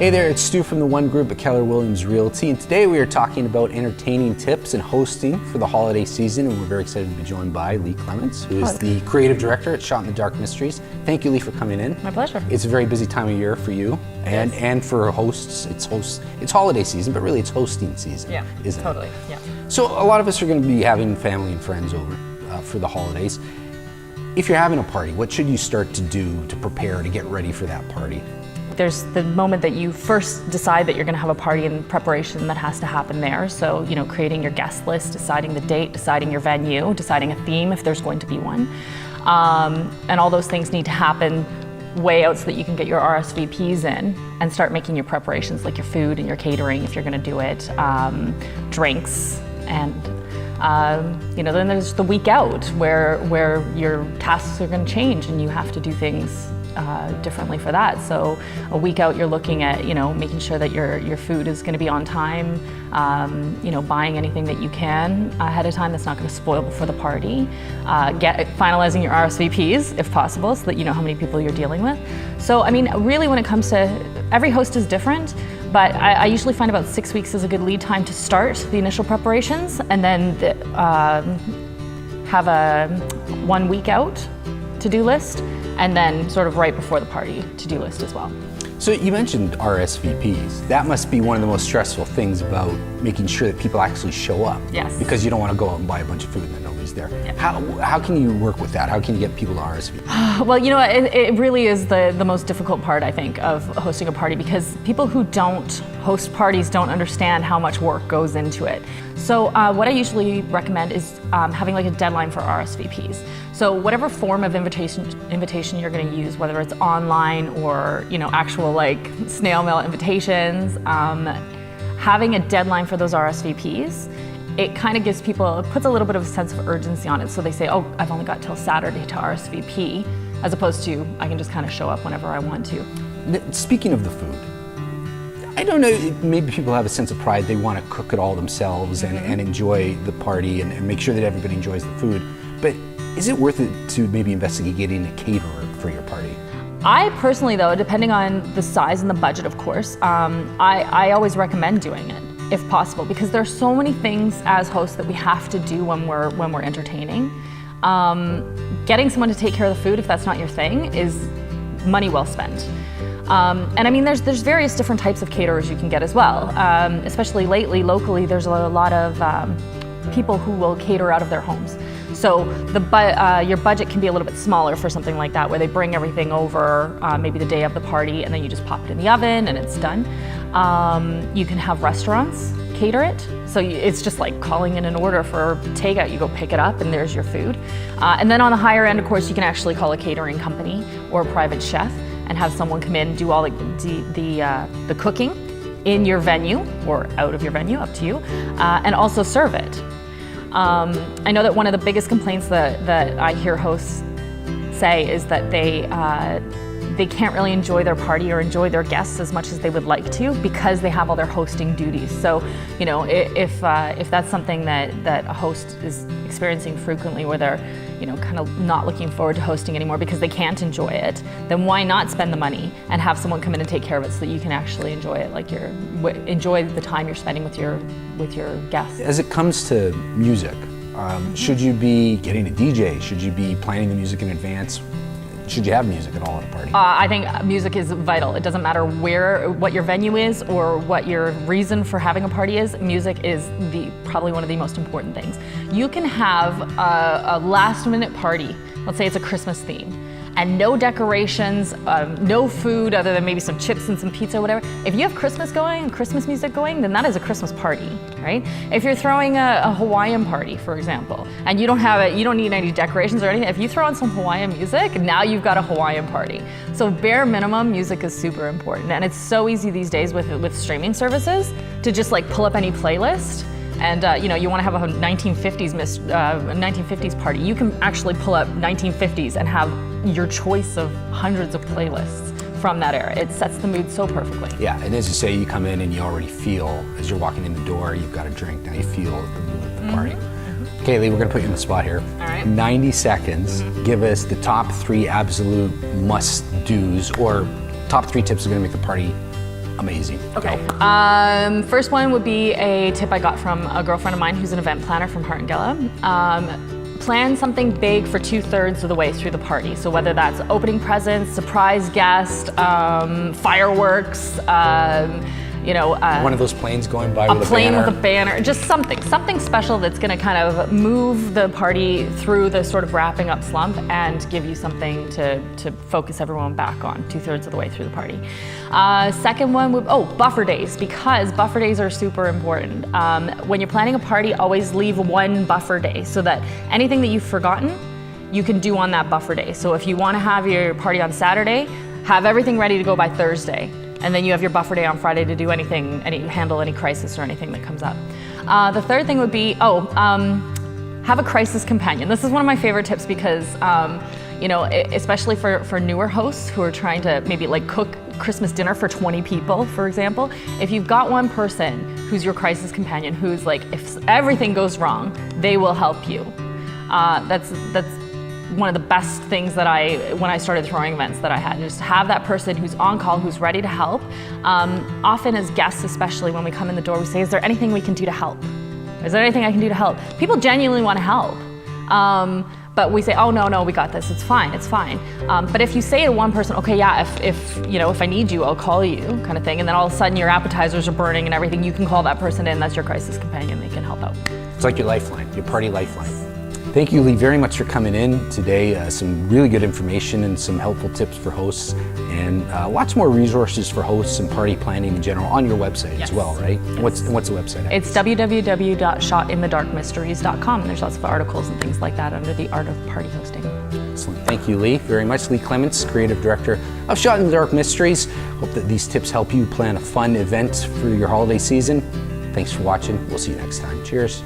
Hey there, it's Stu from the One Group at Keller Williams Realty, and today we are talking about entertaining tips and hosting for the holiday season, and we're very excited to be joined by Leigh Clements, who is the creative director at Shot in the Dark Mysteries. Thank you, Leigh, for coming in. My pleasure. It's a very busy time of year for you, and for hosts. It's holiday season, but really it's hosting season, isn't it? Totally, yeah. So a lot of us are going to be having family and friends over for the holidays. If you're having a party, what should you start to do to prepare to get ready for that party? There's the moment that you first decide that you're going to have a party and preparation that has to happen there. So, creating your guest list, deciding the date, deciding your venue, deciding a theme if there's going to be one. And all those things need to happen way out so that you can get your RSVPs in and start making your preparations, like your food and your catering if you're going to do it, drinks, and then there's the week out where your tasks are going to change and you have to do things differently for that. So a week out, you're looking at making sure that your food is going to be on time, buying anything that you can ahead of time that's not going to spoil before the party, finalizing your RSVPs if possible so that you know how many people you're dealing with. So really when it comes to, every host is different, but I usually find about 6 weeks is a good lead time to start the initial preparations, and then have a 1 week out to-do list, and then sort of right before the party to-do list as well. So you mentioned RSVPs. That must be one of the most stressful things about making sure that people actually show up. Yes. Because you don't want to go out and buy a bunch of food and then nobody's there. Yep. How can you work with that? How can you get people to RSVP? Well, it really is the most difficult part, I think, of hosting a party, because people who don't host parties don't understand how much work goes into it. So what I usually recommend is having like a deadline for RSVPs. So whatever form of invitation you're going to use, whether it's online or actual like snail mail invitations, having a deadline for those RSVPs, it kind of gives people, it puts a little bit of a sense of urgency on it. So they say, oh, I've only got till Saturday to RSVP, as opposed to I can just kind of show up whenever I want to. Speaking of the food, I don't know, maybe people have a sense of pride. They want to cook it all themselves and enjoy the party and make sure that everybody enjoys the food. But is it worth it to maybe investigate getting a caterer for your party? I personally, though, depending on the size and the budget, of course, I always recommend doing it if possible, because there are so many things as hosts that we have to do when we're entertaining. Getting someone to take care of the food, if that's not your thing, is money well spent. There's various different types of caterers you can get as well. Especially lately, locally, there's a lot of people who will cater out of their homes. So your budget can be a little bit smaller for something like that, where they bring everything over maybe the day of the party, and then you just pop it in the oven and it's done. You can have restaurants cater it. So it's just like calling in an order for takeout. You go pick it up and there's your food. And then on the higher end, of course, you can actually call a catering company or a private chef and have someone come in and do all the cooking in your venue or out of your venue, up to you, and also serve it. I know that one of the biggest complaints that I hear hosts say is that they can't really enjoy their party or enjoy their guests as much as they would like to because they have all their hosting duties. So, if that's something that a host is experiencing frequently, where they're kind of not looking forward to hosting anymore because they can't enjoy it, then why not spend the money and have someone come in and take care of it so that you can actually enjoy it, like enjoy the time you're spending with your guests. As it comes to music, should you be getting a DJ? Should you be planning the music in advance? Should you have music at all at a party? I think music is vital. It doesn't matter what your venue is or what your reason for having a party is. Music is probably one of the most important things. You can have a last-minute party. Let's say it's a Christmas theme, and no decorations, no food other than maybe some chips and some pizza or whatever. If you have Christmas going and Christmas music going, then that is a Christmas party, right? If you're throwing a Hawaiian party, for example, and you don't need any decorations or anything, if you throw on some Hawaiian music, now you've got a Hawaiian party. So bare minimum, music is super important. And it's so easy these days with streaming services to just like pull up any playlist. And you want to have a 1950s party. You can actually pull up 1950s and have your choice of hundreds of playlists from that era. It sets the mood so perfectly. Yeah, and as you say, you come in and you already feel, as you're walking in the door, you've got a drink, now you feel the mood of the party. Okay, Leigh, we're going to put you in the spot here. All right. 90 seconds. Give us the top 3 absolute must-dos, or top 3 tips that are going to make the party Amazing. Okay. First one would be a tip I got from a girlfriend of mine who's an event planner from Hartengella. Plan something big for 2/3 of the way through the party. So whether that's opening presents, surprise guest, fireworks, one of those planes going by a with plane a banner. with a banner, just something special that's going to kind of move the party through the sort of wrapping up slump and give you something to focus everyone back on 2/3 of the way through the party. Second one would, buffer days, because buffer days are super important. When you're planning a party, always leave one buffer day so that anything that you've forgotten, you can do on that buffer day. So if you want to have your party on Saturday, have everything ready to go by Thursday. And then you have your buffer day on Friday to do handle any crisis or anything that comes up. The third thing would be, have a crisis companion. This is one of my favorite tips because, especially for newer hosts who are trying to maybe like cook Christmas dinner for 20 people, for example, if you've got one person who's your crisis companion, who's like, if everything goes wrong, they will help you. That's one of the best things that when I started throwing events that I had, just have that person who's on call, who's ready to help. Often as guests, especially when we come in the door, we say, is there anything we can do to help? Is there anything I can do to help? People genuinely want to help. But we say, oh, no, we got this, it's fine. But if you say to one person, okay, yeah, if I need you, I'll call you, kind of thing, and then all of a sudden your appetizers are burning and everything, you can call that person in, that's your crisis companion, they can help out. It's like your lifeline, your party lifeline. Thank you, Leigh, very much for coming in today. Some really good information and some helpful tips for hosts, and lots more resources for hosts and party planning in general on your website as well, right? Yes. What's the website? It's www.shotinthedarkmysteries.com. There's lots of articles and things like that under the Art of Party Hosting. Excellent. Thank you, Leigh, very much. Leigh Clements, Creative Director of Shot in the Dark Mysteries. Hope that these tips help you plan a fun event for your holiday season. Thanks for watching. We'll see you next time. Cheers.